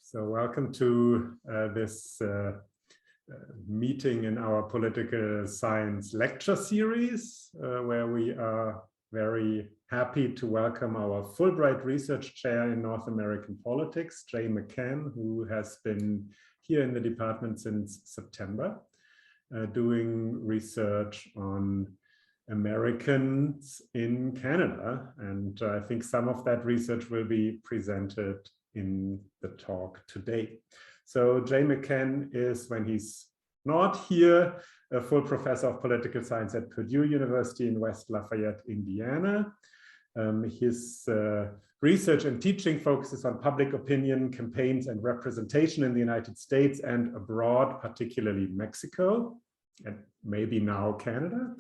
So welcome to this meeting in our political science lecture series, where we are very happy to welcome our Fulbright Research Chair in North American Politics, Jay McCann, who has been here in the department since September, doing research on Americans in Canada. And I think some of that research will be presented in the talk today. So Jay McCann is, when he's not here, a full professor of political science at Purdue University in West Lafayette, Indiana. His research and teaching focuses on public opinion, campaigns, and representation in the United States and abroad, particularly Mexico, and maybe now Canada.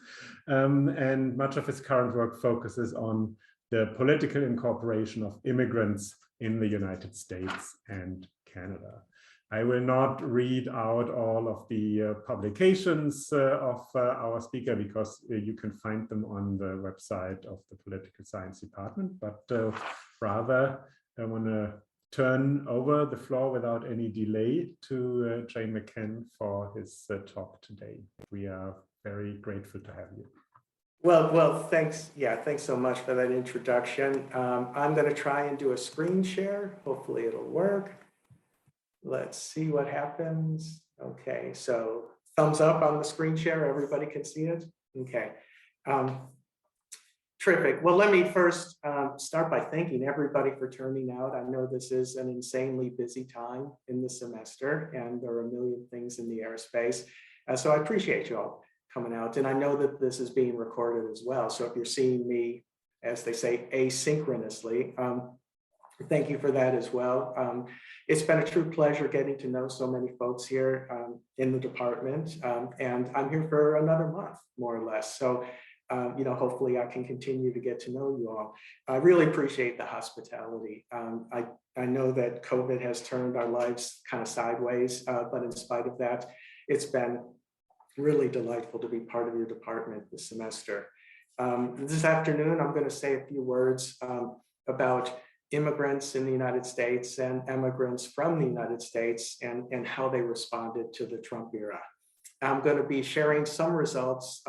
And much of his current work focuses on the political incorporation of immigrants in the United States and Canada. I will not read out all of the publications of our speaker, because you can find them on the website of the Political Science Department, but rather I want to turn over the floor without any delay to Jay McCann for his talk today. We are very grateful to have you. Well, thanks. Yeah, thanks so much for that introduction. I'm going to try and do a screen share. Hopefully it'll work. Let's see what happens. Okay, so thumbs up on the screen share. Everybody can see it. Okay. Terrific. Well, let me first start by thanking everybody for turning out. I know this is an insanely busy time in the semester, and there are a million things in the airspace. So I appreciate you all coming out. And I know that this is being recorded as well. So if you're seeing me, as they say, asynchronously, thank you for that as well. It's been a true pleasure getting to know so many folks here in the department. And I'm here for another month, more or less. So, hopefully I can continue to get to know you all. I really appreciate the hospitality. I know that COVID has turned our lives kind of sideways, but in spite of that, it's been really delightful to be part of your department this semester. This afternoon, I'm going to say a few words about immigrants in the United States and emigrants from the United States and how they responded to the Trump era. I'm going to be sharing some results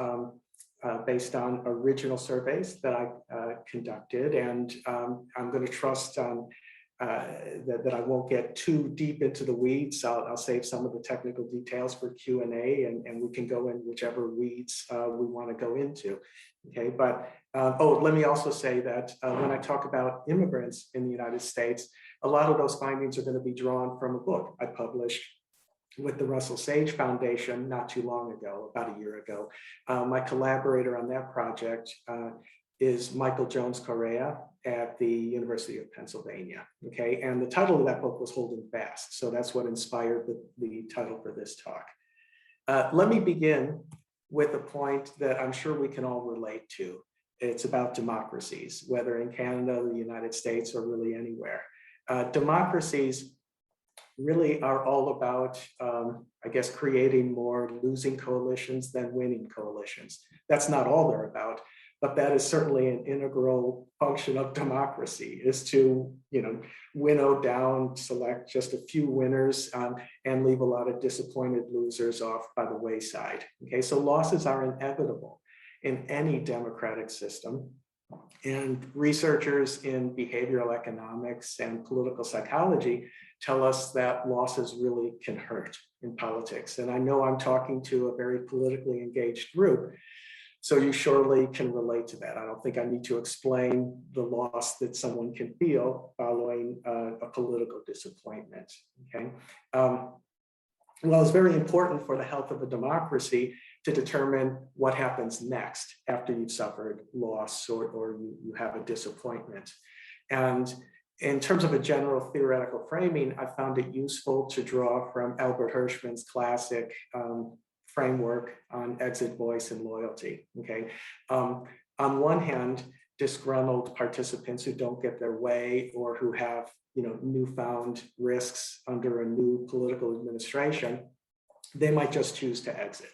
based on original surveys that I conducted, and I'm going to trust that I won't get too deep into the weeds. I'll save some of the technical details for Q&A, and we can go in whichever weeds we want to go into. Okay, but let me also say that when I talk about immigrants in the United States, a lot of those findings are going to be drawn from a book I published with the Russell Sage Foundation not too long ago, about a year ago. My collaborator on that project is Michael Jones Correa at the University of Pennsylvania. Okay, and the title of that book was Holding Fast. So that's what inspired the title for this talk. Let me begin with a point that I'm sure we can all relate to. It's about democracies, whether in Canada, the United States, or really anywhere. Democracies really are all about, I guess, creating more losing coalitions than winning coalitions. That's not all they're about, but that is certainly an integral function of democracy, is to, winnow down, select just a few winners, and leave a lot of disappointed losers off by the wayside. Okay, so losses are inevitable in any democratic system. And researchers in behavioral economics and political psychology tell us that losses really can hurt in politics. And I know I'm talking to a very politically engaged group, so you surely can relate to that. I don't think I need to explain the loss that someone can feel following a political disappointment, okay? Well, it's very important for the health of a democracy to determine what happens next after you've suffered loss or you have a disappointment. And in terms of a general theoretical framing, I found it useful to draw from Albert Hirschman's classic framework on exit, voice, and loyalty. Okay, on one hand, disgruntled participants who don't get their way or who have newfound risks under a new political administration, they might just choose to exit.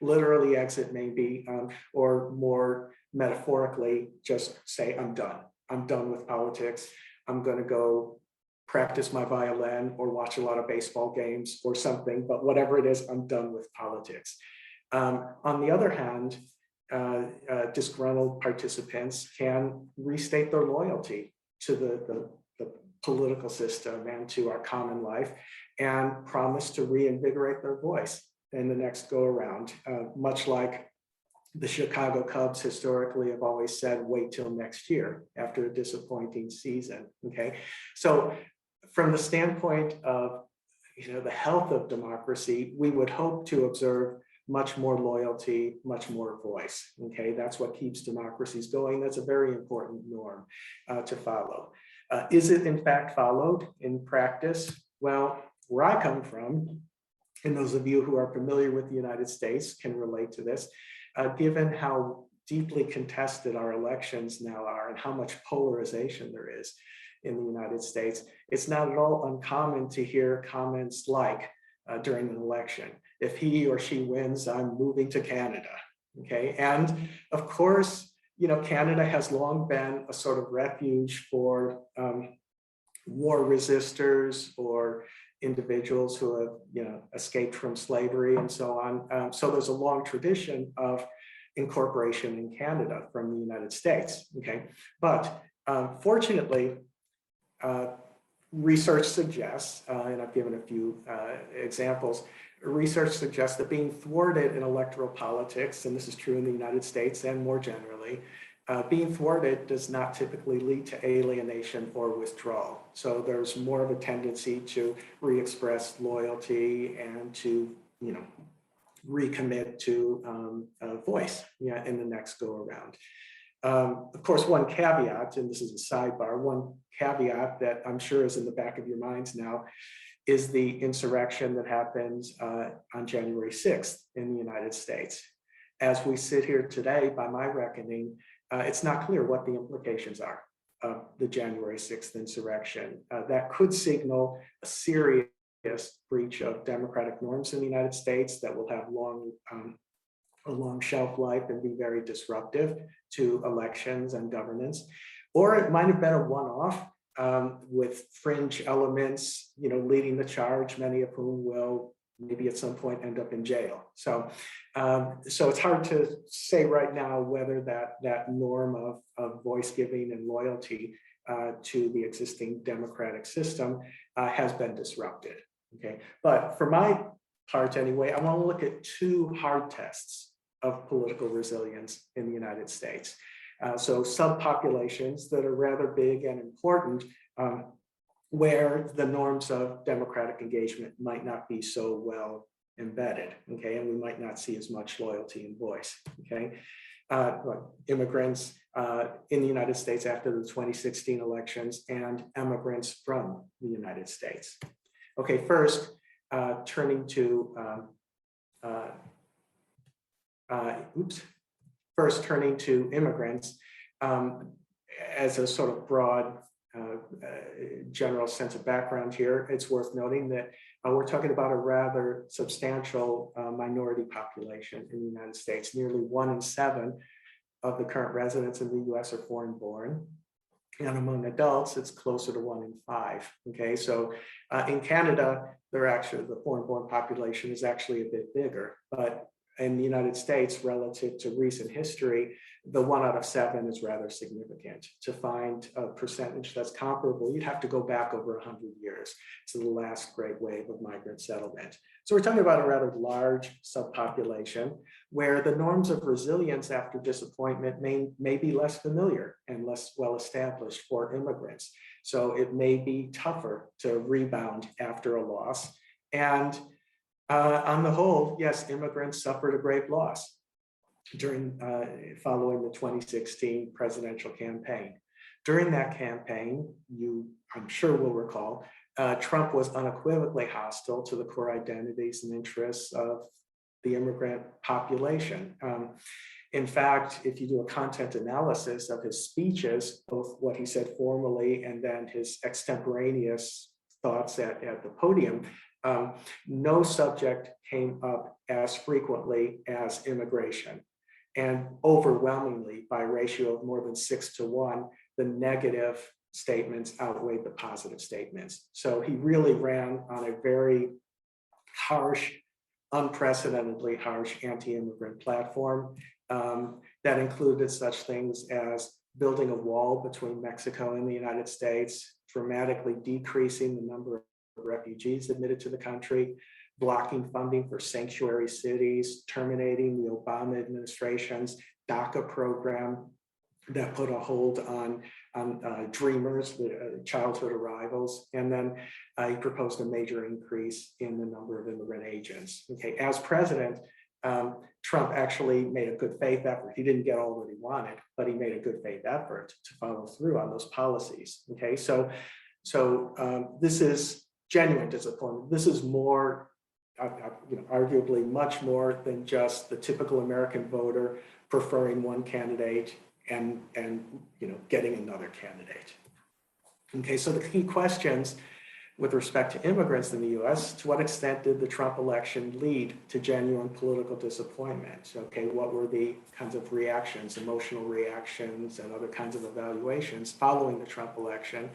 Literally exit maybe, or more metaphorically, just say, I'm done. I'm done with politics. I'm going to go practice my violin or watch a lot of baseball games or something, but whatever it is, I'm done with politics. On the other hand, disgruntled participants can restate their loyalty to the political system and to our common life and promise to reinvigorate their voice in the next go around, much like the Chicago Cubs historically have always said, wait till next year after a disappointing season, okay? So from the standpoint of the health of democracy, we would hope to observe much more loyalty, much more voice, okay? That's what keeps democracies going. That's a very important norm to follow. Is it in fact followed in practice? Well, where I come from, and those of you who are familiar with the United States can relate to this, given how deeply contested our elections now are and how much polarization there is in the United States, it's not at all uncommon to hear comments like during an election, if he or she wins, I'm moving to Canada, okay? And of course, Canada has long been a sort of refuge for war resistors or individuals who have escaped from slavery and so on. So there's a long tradition of incorporation in Canada from the United States, okay? But fortunately, research suggests, and I've given a few examples, research suggests that being thwarted in electoral politics, and this is true in the United States and more generally, being thwarted does not typically lead to alienation or withdrawal. So there's more of a tendency to re-express loyalty and to, recommit to voice in the next go around. Of course, one caveat, and this is a sidebar, one caveat that I'm sure is in the back of your minds now is the insurrection that happened on January 6th in the United States. As we sit here today, by my reckoning, it's not clear what the implications are of the January 6th insurrection. That could signal a serious breach of democratic norms in the United States that will have a long shelf life and be very disruptive to elections and governance. Or it might have been a one-off with fringe elements, leading the charge, many of whom will maybe at some point end up in jail. So it's hard to say right now whether that norm of voice giving and loyalty to the existing democratic system has been disrupted, okay? But for my part anyway, I want to look at two hard tests of political resilience in the United States. So subpopulations that are rather big and important, where the norms of democratic engagement might not be so well embedded, okay? And we might not see as much loyalty and voice, okay? Immigrants in the United States after the 2016 elections and emigrants from the United States. Okay, first, turning to immigrants, as a sort of broad general sense of background here, it's worth noting that we're talking about a rather substantial minority population in the United States. Nearly 1 in 7 of the current residents in the US are foreign born. And among adults, it's closer to 1 in 5. Okay, so in Canada, the foreign born population is actually a bit bigger, but in the United States, relative to recent history, the 1 out of 7 is rather significant. To find a percentage that's comparable, you'd have to go back over 100 years to the last great wave of migrant settlement. So we're talking about a rather large subpopulation where the norms of resilience after disappointment may be less familiar and less well established for immigrants. So it may be tougher to rebound after a loss. And on the whole, yes, immigrants suffered a great loss following the 2016 presidential campaign. During that campaign, I'm sure will recall, Trump was unequivocally hostile to the core identities and interests of the immigrant population. In fact, if you do a content analysis of his speeches, both what he said formally and then his extemporaneous thoughts at the podium, no subject came up as frequently as immigration. And overwhelmingly, by a ratio of more than 6 to 1, the negative statements outweighed the positive statements. So he really ran on a very harsh, unprecedentedly harsh anti-immigrant platform that included such things as building a wall between Mexico and the United States, dramatically decreasing the number of refugees admitted to the country, blocking funding for sanctuary cities, terminating the Obama administration's DACA program that put a hold on dreamers, childhood arrivals, and then he proposed a major increase in the number of immigrant agents. Okay, as president, Trump actually made a good faith effort. He didn't get all that he wanted, but he made a good faith effort to follow through on those policies. Okay, so this is genuine disappointment. This is more, arguably much more than just the typical American voter preferring one candidate and getting another candidate. Okay, so the key questions with respect to immigrants in the US, to what extent did the Trump election lead to genuine political disappointment? Okay, what were the kinds of reactions, emotional reactions, and other kinds of evaluations following the Trump election?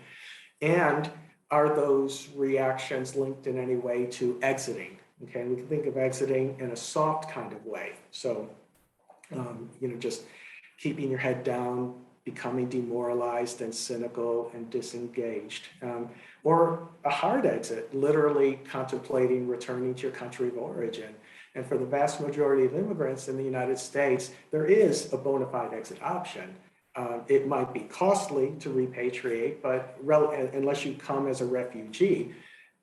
And are those reactions linked in any way to exiting? Okay, we can think of exiting in a soft kind of way. So, just keeping your head down, becoming demoralized and cynical and disengaged, or a hard exit, literally contemplating returning to your country of origin. And for the vast majority of immigrants in the United States, there is a bona fide exit option. It might be costly to repatriate, but unless you come as a refugee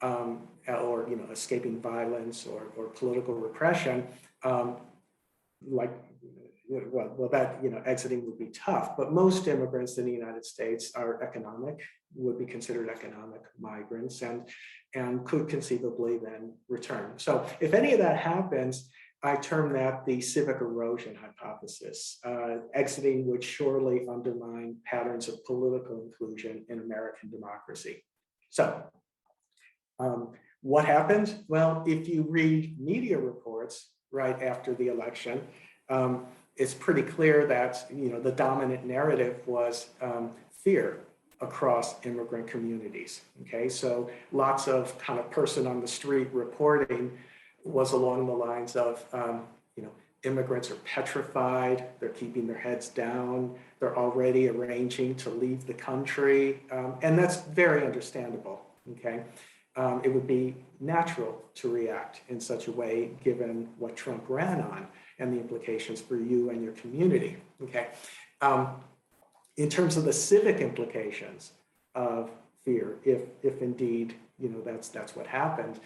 or escaping violence or political repression, exiting would be tough. But most immigrants in the United States are would be considered economic migrants and could conceivably then return. So if any of that happens, I term that the civic erosion hypothesis. Exiting would surely undermine patterns of political inclusion in American democracy. So what happened? Well, if you read media reports right after the election, it's pretty clear that the dominant narrative was fear across immigrant communities. Okay, so lots of kind of person on the street reporting was along the lines of immigrants are petrified, they're keeping their heads down, they're already arranging to leave the country, and that's very understandable. Okay, it would be natural to react in such a way given what Trump ran on and the implications for you and your community. Okay, in terms of the civic implications of fear, if indeed that's what happened.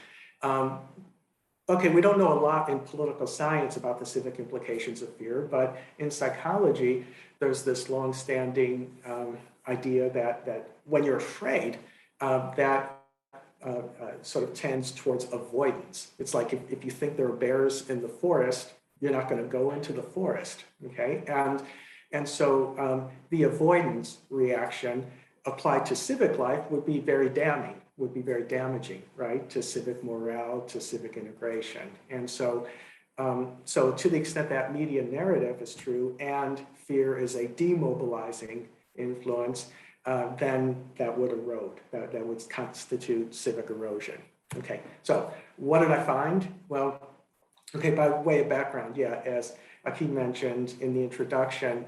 Okay, we don't know a lot in political science about the civic implications of fear, but in psychology, there's this long-standing idea that when you're afraid, that sort of tends towards avoidance. It's like if you think there are bears in the forest, you're not going to go into the forest, okay? And so the avoidance reaction applied to civic life would be very damning, would be very damaging, right? To civic morale, to civic integration. And so, so to the extent that media narrative is true and fear is a demobilizing influence, then that would erode, that would constitute civic erosion. Okay, so what did I find? Well, okay, by way of background, yeah, as Akeem mentioned in the introduction,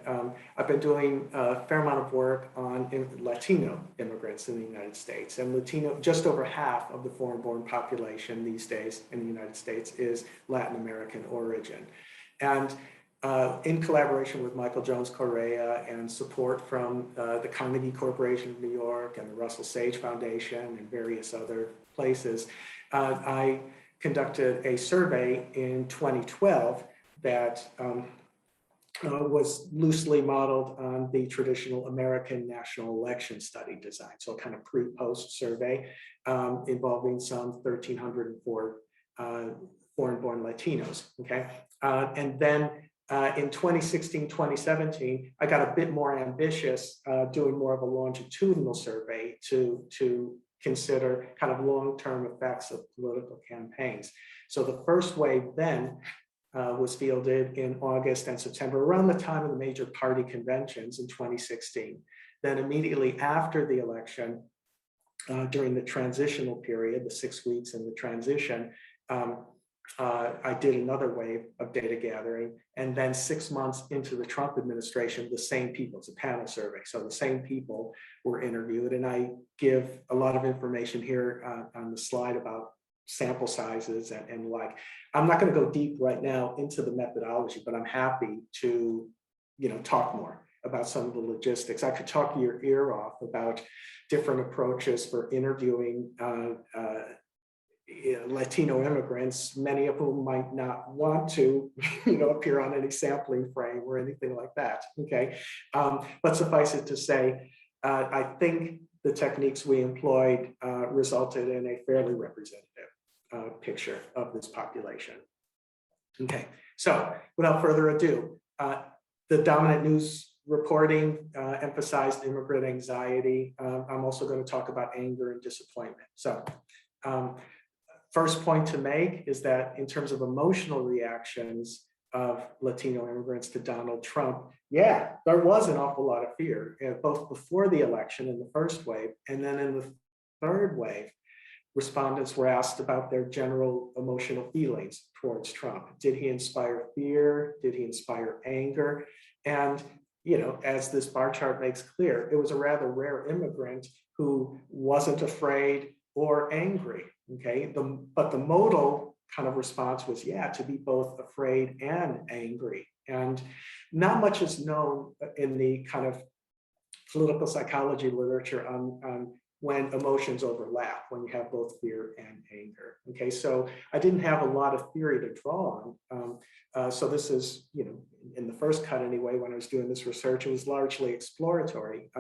I've been doing a fair amount of work on Latino immigrants in the United States. And just over half of the foreign-born population these days in the United States is Latin American origin. And in collaboration with Michael Jones Correa and support from the Carnegie Corporation of New York and the Russell Sage Foundation and various other places, I conducted a survey in 2012 that was loosely modeled on the traditional American national election study design. So a kind of pre-post survey involving some 1,304 foreign-born Latinos, okay? And then in 2016, 2017, I got a bit more ambitious, doing more of a longitudinal survey to consider kind of long-term effects of political campaigns. So the first wave then was fielded in August and September, around the time of the major party conventions in 2016. Then immediately after the election, during the transitional period, the 6 weeks in the transition, I did another wave of data gathering. And then 6 months into the Trump administration, the same people, it's a panel survey. So the same people were interviewed. And I give a lot of information here on the slide about sample sizes and like. I'm not going to go deep right now into the methodology, but I'm happy to, talk more about some of the logistics. I could talk your ear off about different approaches for interviewing Latino immigrants, many of whom might not want to, appear on any sampling frame or anything like that. Okay, but suffice it to say, I think the techniques we employed resulted in a fairly representative picture of this population. Okay, so without further ado, the dominant news reporting emphasized immigrant anxiety. I'm also going to talk about anger and disappointment. So first point to make is that in terms of emotional reactions of Latino immigrants to Donald Trump, yeah, there was an awful lot of fear, both before the election in the first wave, and then in the third wave, respondents were asked about their general emotional feelings towards Trump. Did he inspire fear? Did he inspire anger? And, as this bar chart makes clear, it was a rather rare immigrant who wasn't afraid or angry, okay? But the modal kind of response was, yeah, to be both afraid and angry. And not much is known in the kind of political psychology literature on when emotions overlap, when you have both fear and anger. Okay, so I didn't have a lot of theory to draw on. So this is, in the first cut anyway, when I was doing this research, it was largely exploratory.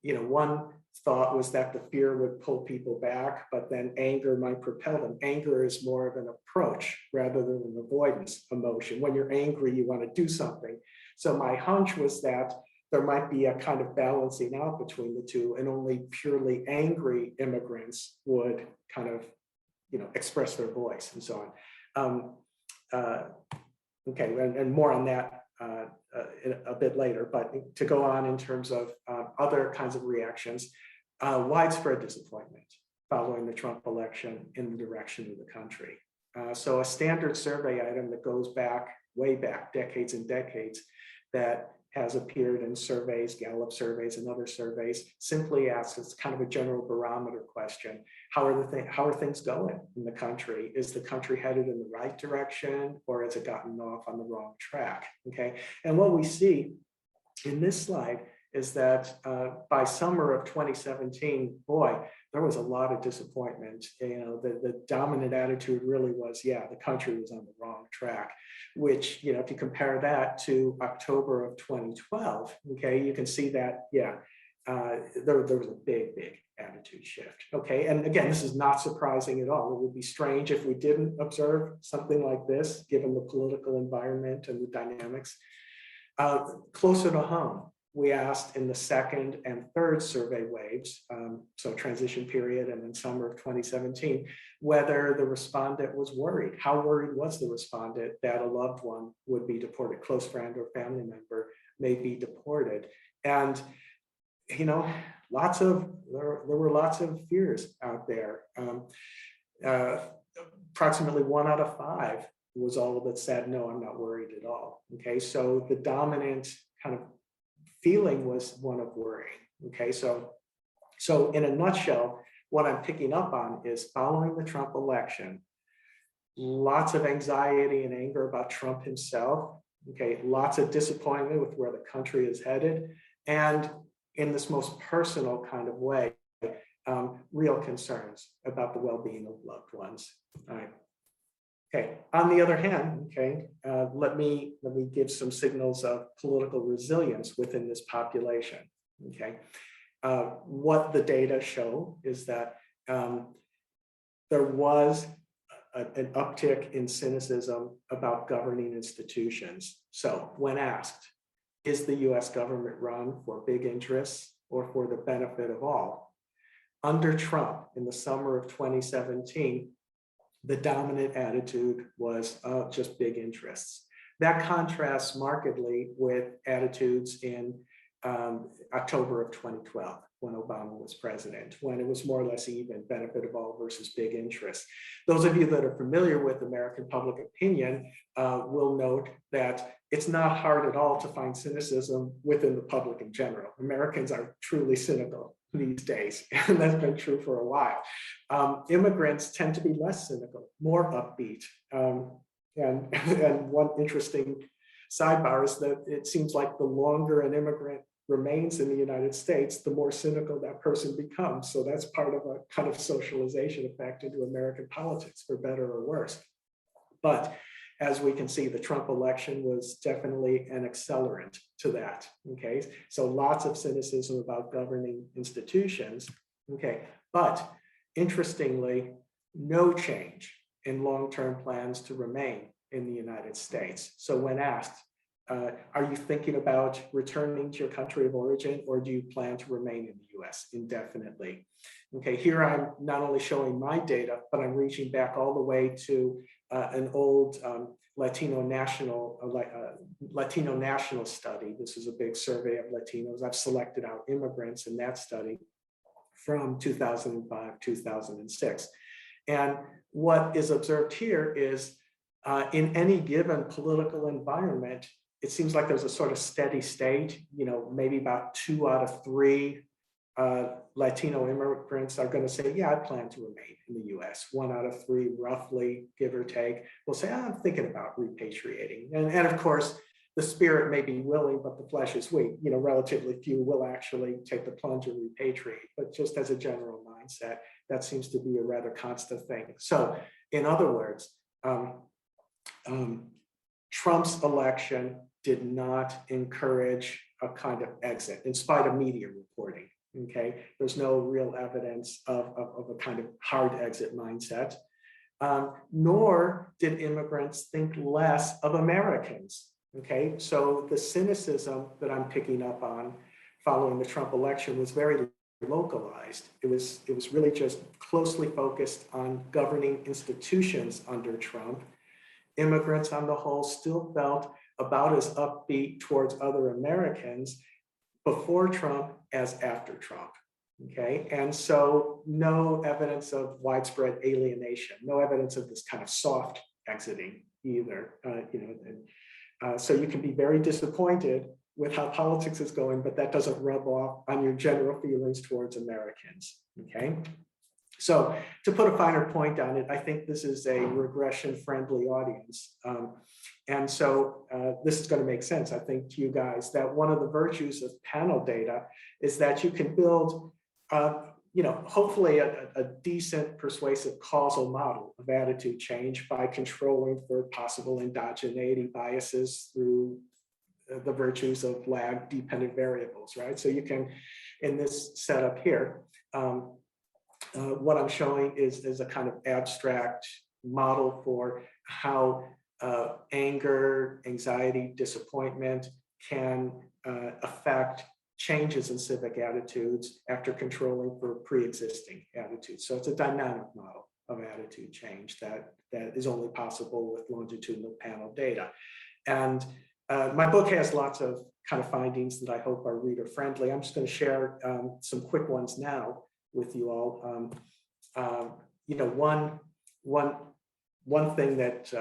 One thought was that the fear would pull people back, but then anger might propel them. Anger is more of an approach rather than an avoidance emotion. When you're angry, you want to do something. So my hunch was that there might be a kind of balancing out between the two, and only purely angry immigrants would kind of, express their voice and so on. Okay, and more on that a bit later, but to go on in terms of other kinds of reactions, widespread disappointment following the Trump election in the direction of the country. So a standard survey item that goes back, way back, decades and decades, that has appeared in surveys, Gallup surveys and other surveys, simply asks, it's kind of a general barometer question. How are things going in the country? Is the country headed in the right direction, or has it gotten off on the wrong track? Okay, and what we see in this slide is that by summer of 2017, boy, there was a lot of disappointment. The dominant attitude really was, yeah, the country was on the wrong track, which, if you compare that to October of 2012, okay, you can see that, yeah, there was a big attitude shift. Okay, and again, this is not surprising at all. It would be strange if we didn't observe something like this, given the political environment and the dynamics. Closer to home, we asked in the second and third survey waves, so transition period and then summer of 2017, whether the respondent was worried. How worried was the respondent that a loved one would be deported, close friend or family member may be deported? And, there were lots of fears out there. Approximately 1 out of 5 was all that said, no, I'm not worried at all. Okay, so the dominant kind of feeling was one of worrying. Okay, so in a nutshell, what I'm picking up on is following the Trump election, lots of anxiety and anger about Trump himself. Okay, lots of disappointment with where the country is headed, and in this most personal kind of way, real concerns about the well-being of loved ones. All right. Okay. On the other hand, okay, let me give some signals of political resilience within this population. Okay, what the data show is that there was an uptick in cynicism about governing institutions. So, when asked, is the U.S. government run for big interests or for the benefit of all? Under Trump, in the summer of 2017. The dominant attitude was just big interests. That contrasts markedly with attitudes in October of 2012, when Obama was president, when it was more or less even, benefit of all versus big interest. Those of you that are familiar with American public opinion will note that it's not hard at all to find cynicism within the public in general. Americans are truly cynical these days, and that's been true for a while. Immigrants tend to be less cynical, more upbeat. And one interesting sidebar is that it seems like the longer an immigrant remains in the United States, the more cynical that person becomes. So that's part of a kind of socialization effect into American politics, for better or worse. But as we can see, the Trump election was definitely an accelerant to that, okay? So lots of cynicism about governing institutions, okay? But interestingly, no change in long-term plans to remain in the United States. So when asked, are you thinking about returning to your country of origin, or do you plan to remain in the US indefinitely? Okay, here I'm not only showing my data, but I'm reaching back all the way to an old Latino national study. This is a big survey of Latinos. I've selected out immigrants in that study from 2005, 2006. And what is observed here is in any given political environment, it seems like there's a sort of steady state, maybe about 2 out of 3 Latino immigrants are going to say, yeah, I plan to remain in the US. 1 out of 3, roughly, give or take, will say, I'm thinking about repatriating. And of course, the spirit may be willing, but the flesh is weak. Relatively few will actually take the plunge and repatriate. But just as a general mindset, that seems to be a rather constant thing. So in other words, Trump's election did not encourage a kind of exit, in spite of media reporting, okay? There's no real evidence of a kind of hard exit mindset, nor did immigrants think less of Americans, okay? So the cynicism that I'm picking up on following the Trump election was very localized. It was really just closely focused on governing institutions under Trump. Immigrants on the whole still felt about as upbeat towards other Americans before Trump as after Trump, okay? And so no evidence of widespread alienation, no evidence of this kind of soft exiting either, so you can be very disappointed with how politics is going, but that doesn't rub off on your general feelings towards Americans, okay? So to put a finer point on it, I think this is a regression-friendly audience. And so this is going to make sense, I think, to you guys, that one of the virtues of panel data is that you can build, hopefully a decent persuasive causal model of attitude change by controlling for possible endogeneity biases through the virtues of lag-dependent variables, right? So you can, in this setup here, what I'm showing is a kind of abstract model for how anger, anxiety, disappointment can affect changes in civic attitudes after controlling for pre-existing attitudes. So it's a dynamic model of attitude change that is only possible with longitudinal panel data. And my book has lots of kind of findings that I hope are reader friendly. I'm just going to share some quick ones now with you all. One thing that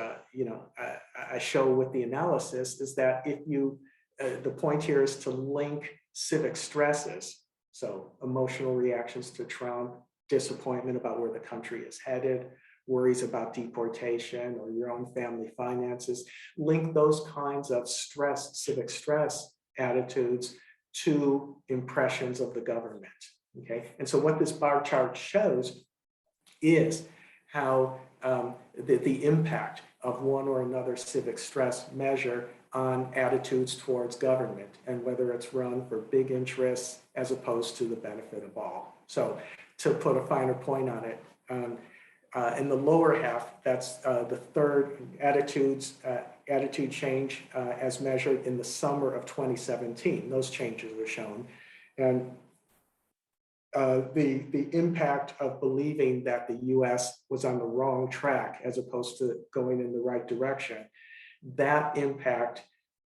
I show with the analysis is that if you, the point here is to link civic stresses, so emotional reactions to Trump, disappointment about where the country is headed, worries about deportation or your own family finances, link those kinds of civic stress attitudes to impressions of the government. Okay, and so what this bar chart shows is how the impact of one or another civic stress measure on attitudes towards government and whether it's run for big interests as opposed to the benefit of all. So to put a finer point on it, in the lower half, that's the third attitude change as measured in the summer of 2017. Those changes are shown. And the impact of believing that the US was on the wrong track as opposed to going in the right direction, that impact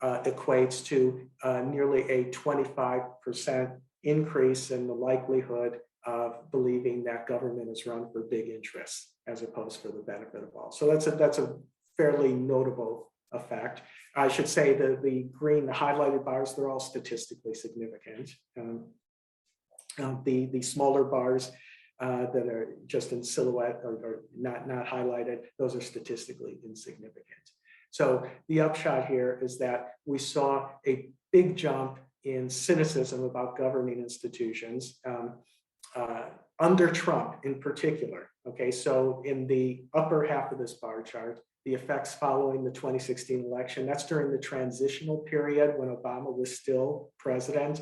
equates to nearly a 25% increase in the likelihood of believing that government is run for big interests as opposed for the benefit of all. So that's a fairly notable effect. I should say that the green, the highlighted bars, they're all statistically significant. The smaller bars that are just in silhouette or not highlighted, those are statistically insignificant. So the upshot here is that we saw a big jump in cynicism about governing institutions under Trump in particular. Okay, so in the upper half of this bar chart, the effects following the 2016 election, that's during the transitional period when Obama was still president,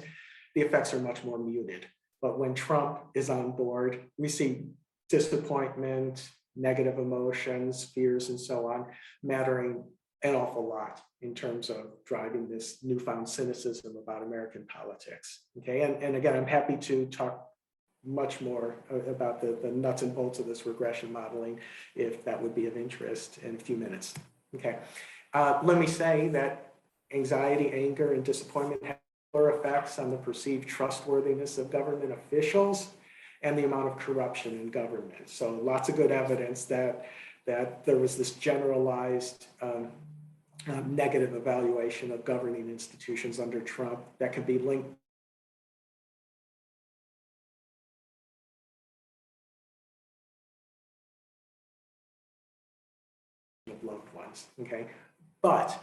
the effects are much more muted. But when Trump is on board, we see disappointment, negative emotions, fears, and so on, mattering an awful lot in terms of driving this newfound cynicism about American politics. Okay, and again, I'm happy to talk much more about the nuts and bolts of this regression modeling, if that would be of interest in a few minutes. Okay, let me say that anxiety, anger, and disappointment have effects on the perceived trustworthiness of government officials and the amount of corruption in government. So lots of good evidence that there was this generalized negative evaluation of governing institutions under Trump that can be linked of loved ones. Okay, but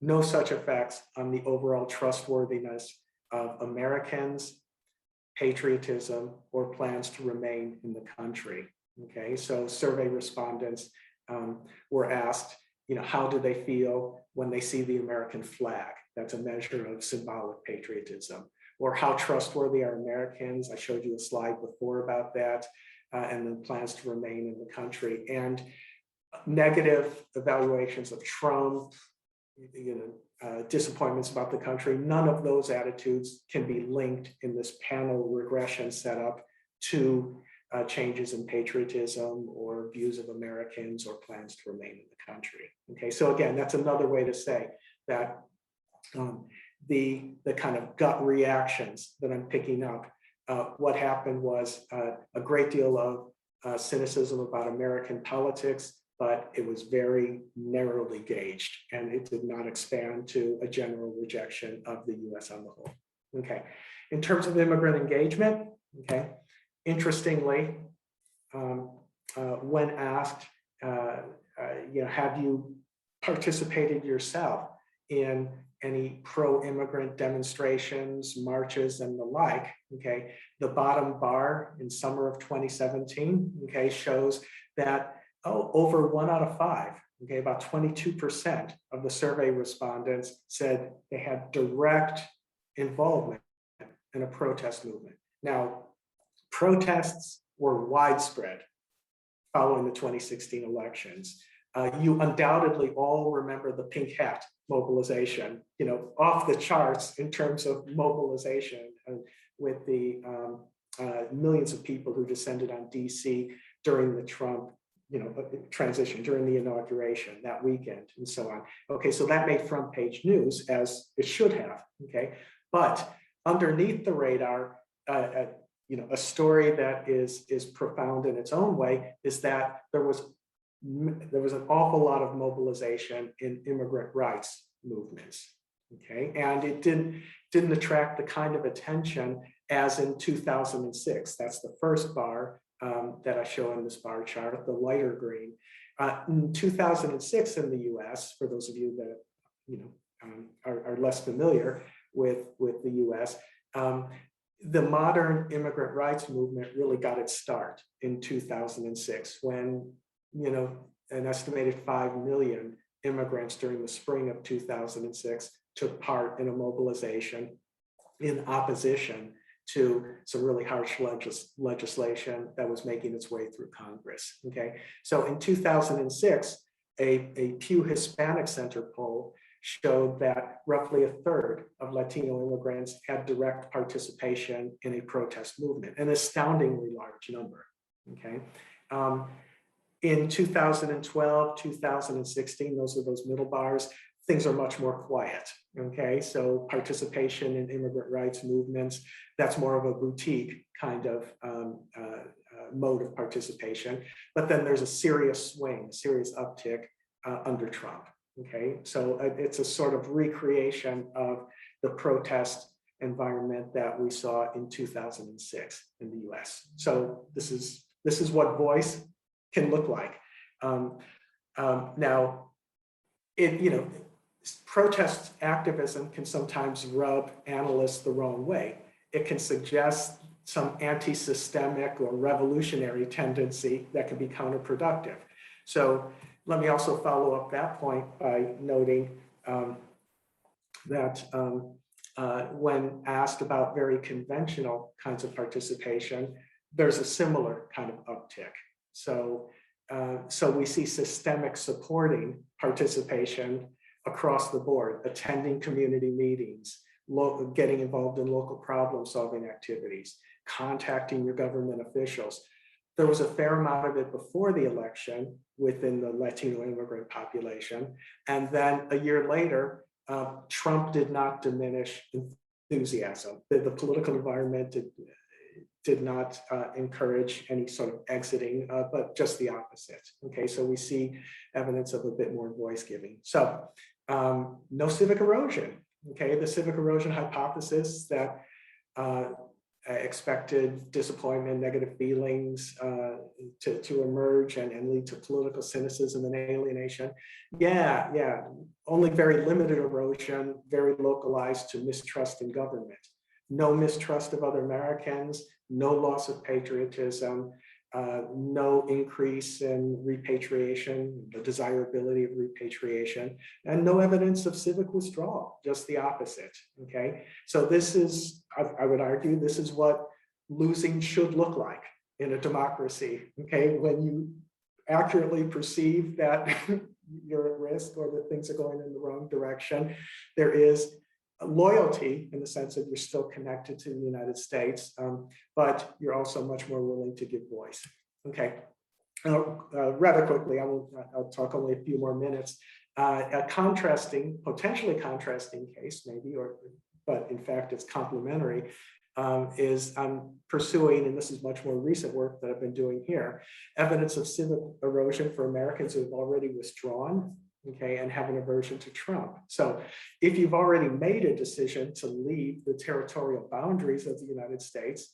no such effects on the overall trustworthiness of Americans, patriotism, or plans to remain in the country. Okay, so survey respondents were asked, how do they feel when they see the American flag? That's a measure of symbolic patriotism. Or how trustworthy are Americans? I showed you a slide before about that, and the plans to remain in the country. And negative evaluations of Trump, disappointments about the country, none of those attitudes can be linked in this panel regression setup to changes in patriotism or views of Americans or plans to remain in the country. Okay, so again, that's another way to say that the kind of gut reactions that I'm picking up, what happened was a great deal of cynicism about American politics, but it was very narrowly gauged and it did not expand to a general rejection of the US on the whole. Okay, in terms of immigrant engagement, okay, interestingly, when asked, have you participated yourself in any pro-immigrant demonstrations, marches, and the like, okay, the bottom bar in summer of 2017, okay, shows that over 1 out of 5, okay, about 22% of the survey respondents said they had direct involvement in a protest movement. Now, protests were widespread following the 2016 elections. You undoubtedly all remember the pink hat mobilization, off the charts in terms of mobilization, with the millions of people who descended on DC during the Trump transition, during the inauguration that weekend, and so on. Okay, so that made front page news, as it should have. Okay, but underneath the radar, a story that is profound in its own way is that there was an awful lot of mobilization in immigrant rights movements. Okay, and it didn't attract the kind of attention as in 2006. That's the first bar that I show in this bar chart, the lighter green. In 2006 in the US, for those of you that are less familiar with the US, the modern immigrant rights movement really got its start in 2006 when an estimated 5 million immigrants during the spring of 2006 took part in a mobilization in opposition to some really harsh legislation that was making its way through Congress. Okay, so in 2006, a Pew Hispanic Center poll showed that roughly a third of Latino immigrants had direct participation in a protest movement, an astoundingly large number. Okay, in 2012, 2016, those are those middle bars, things are much more quiet. Okay, so participation in immigrant rights movements, that's more of a boutique kind of mode of participation. But then there's a serious swing, a serious uptick under Trump. Okay, so it's a sort of recreation of the protest environment that we saw in 2006 in the US. So this is what voice can look like. Now, protest activism can sometimes rub analysts the wrong way. It can suggest some anti-systemic or revolutionary tendency that can be counterproductive. So let me also follow up that point by noting that when asked about very conventional kinds of participation, there's a similar kind of uptick. So we see systemic supporting participation across the board, attending community meetings, getting involved in local problem-solving activities, contacting your government officials. There was a fair amount of it before the election within the Latino immigrant population. And then a year later, Trump did not diminish enthusiasm. The political environment did not encourage any sort of exiting, but just the opposite. Okay, so we see evidence of a bit more voice giving. So no civic erosion. Okay, the civic erosion hypothesis that expected disappointment, negative feelings to emerge and lead to political cynicism and alienation. Yeah, only very limited erosion, very localized to mistrust in government. No mistrust of other Americans, no loss of patriotism, no increase in repatriation, the desirability of repatriation, and no evidence of civic withdrawal, just the opposite, okay? So this is, I would argue, this is what losing should look like in a democracy, okay? When you accurately perceive that you're at risk or that things are going in the wrong direction, there is loyalty in the sense that you're still connected to the United States, but you're also much more willing to give voice. Okay, rather quickly, I'll talk only a few more minutes. A potentially contrasting case, maybe, but in fact it's complementary, is I'm pursuing, and this is much more recent work that I've been doing here, evidence of civic erosion for Americans who have already withdrawn, okay, and have an aversion to Trump. So if you've already made a decision to leave the territorial boundaries of the United States,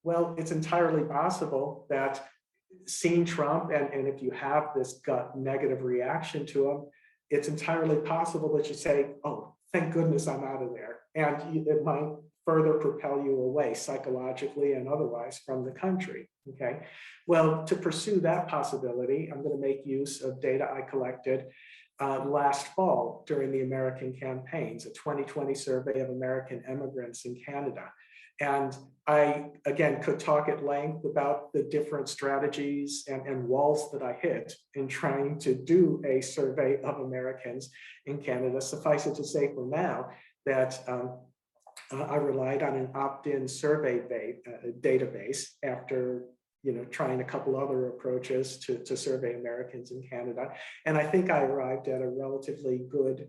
well, it's entirely possible that seeing Trump, and if you have this gut negative reaction to him, it's entirely possible that you say, oh, thank goodness I'm out of there. And it might further propel you away psychologically and otherwise from the country, okay? Well, to pursue that possibility, I'm going to make use of data I collected last fall during the American campaigns, a 2020 survey of American immigrants in Canada. And I, again, could talk at length about the different strategies and walls that I hit in trying to do a survey of Americans in Canada. Suffice it to say for now that I relied on an opt-in survey database after trying a couple other approaches to survey Americans in Canada. And I think I arrived at a relatively good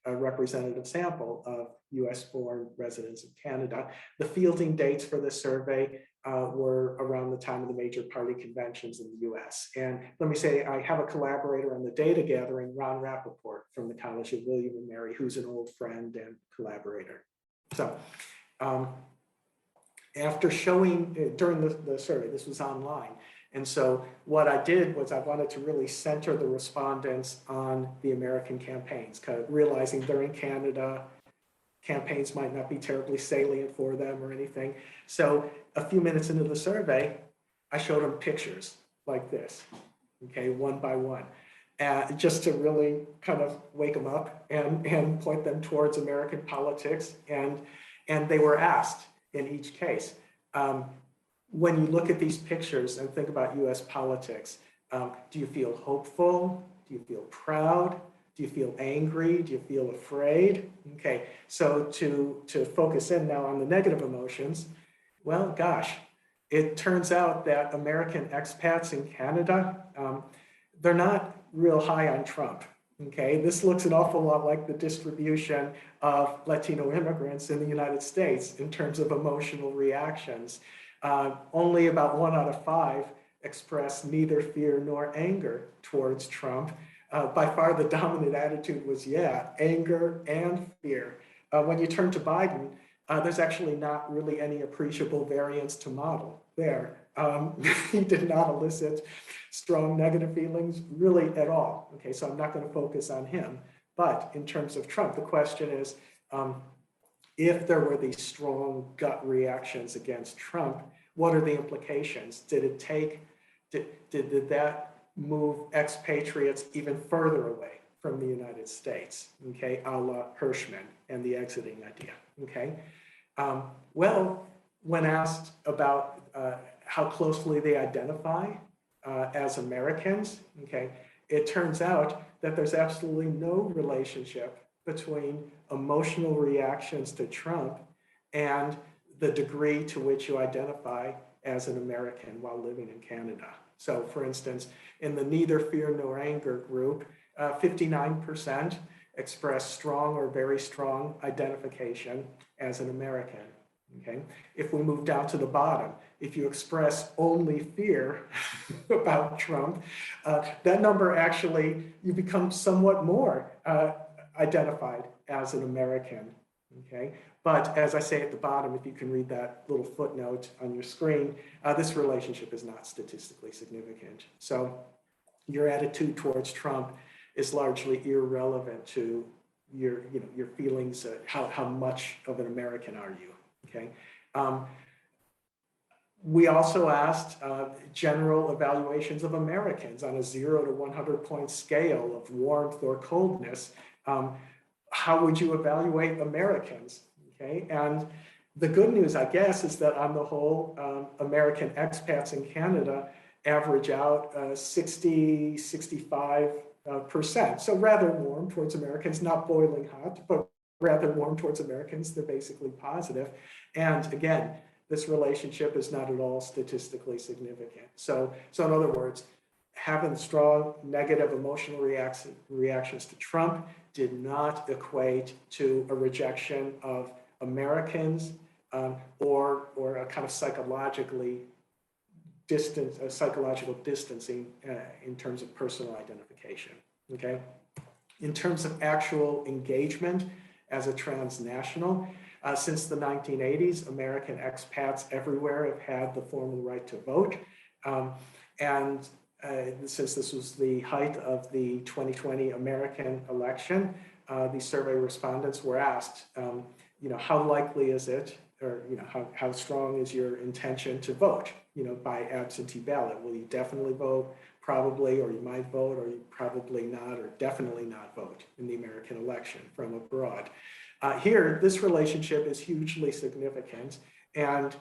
representative sample of US-born residents of Canada. The fielding dates for the survey were around the time of the major party conventions in the US. And let me say, I have a collaborator on the data gathering, Ron Rappaport from the College of William and Mary, who's an old friend and collaborator. So, after showing during the survey, this was online. And so what I did was I wanted to really center the respondents on the American campaigns, kind of realizing they're in Canada, campaigns might not be terribly salient for them or anything. So a few minutes into the survey, I showed them pictures like this, okay, one by one, just to really kind of wake them up and point them towards American politics. And they were asked in each case, when you look at these pictures and think about US politics, do you feel hopeful? Do you feel proud? Do you feel angry? Do you feel afraid? Okay, so to focus in now on the negative emotions, well, gosh, it turns out that American expats in Canada, they're not real high on Trump. Okay, this looks an awful lot like the distribution of Latino immigrants in the United States in terms of emotional reactions. Only about 1 out of 5 expressed neither fear nor anger towards Trump. By far the dominant attitude was, yeah, anger and fear. When you turn to Biden, there's actually not really any appreciable variance to model there. He did not elicit strong negative feelings really at all. Okay, so I'm not going to focus on him. But in terms of Trump, the question is, if there were these strong gut reactions against Trump, what are the implications? Did that move expatriates even further away from the United States? Okay, a la Hirschman and the exiting idea. Okay, well, when asked about how closely they identify as Americans, okay, it turns out that there's absolutely no relationship between emotional reactions to Trump and the degree to which you identify as an American while living in Canada. So for instance, in the neither fear nor anger group, 59% express strong or very strong identification as an American. Okay, if we move down to the bottom, if you express only fear about Trump, that number actually, you become somewhat more identified as an American. Okay, but as I say at the bottom, if you can read that little footnote on your screen, this relationship is not statistically significant. So your attitude towards Trump is largely irrelevant to your feelings, how much of an American are you? Okay. We also asked general evaluations of Americans on a 0 to 100 point scale of warmth or coldness. How would you evaluate Americans? Okay, and the good news, I guess, is that on the whole, American expats in Canada average out 60, 65%. So rather warm towards Americans, not boiling hot, but rather warm towards Americans. They're basically positive. And again, this relationship is not at all statistically significant. So in other words, having strong negative emotional reactions to Trump did not equate to a rejection of Americans or a kind of psychological distancing in terms of personal identification. Okay, in terms of actual engagement as a transnational, since the 1980s, American expats everywhere have had the formal right to vote. And since this was the height of the 2020 American election, these survey respondents were asked, how likely is it, or how strong is your intention to vote, by absentee ballot? Will you definitely vote, probably, or you might vote, or you probably not, or definitely not vote in the American election from abroad? Here, this relationship is hugely significant, and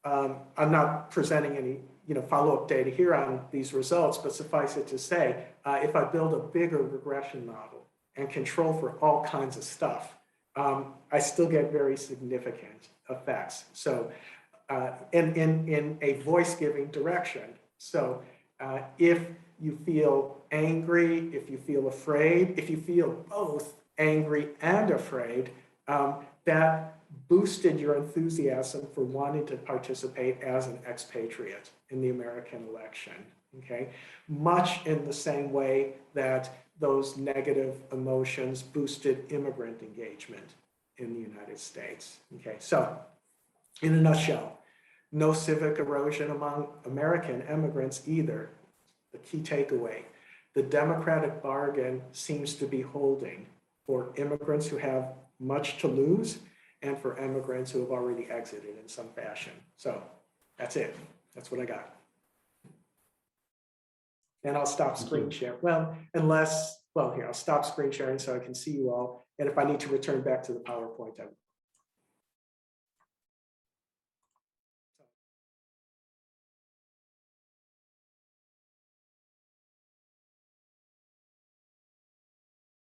I'm not presenting any follow-up data here on these results, but suffice it to say, if I build a bigger regression model and control for all kinds of stuff, I still get very significant effects. So in a voice-giving direction. So if you feel angry, if you feel afraid, if you feel both angry and afraid, that boosted your enthusiasm for wanting to participate as an expatriate in the American election, okay? Much in the same way that those negative emotions boosted immigrant engagement in the United States, okay? So, in a nutshell, no civic erosion among American immigrants either. The key takeaway, the democratic bargain seems to be holding for immigrants who have much to lose and for immigrants who have already exited in some fashion. So that's it. That's what I got. And I'll stop screen share. Well, here, I'll stop screen sharing so I can see you all. And if I need to return back to the PowerPoint, I will.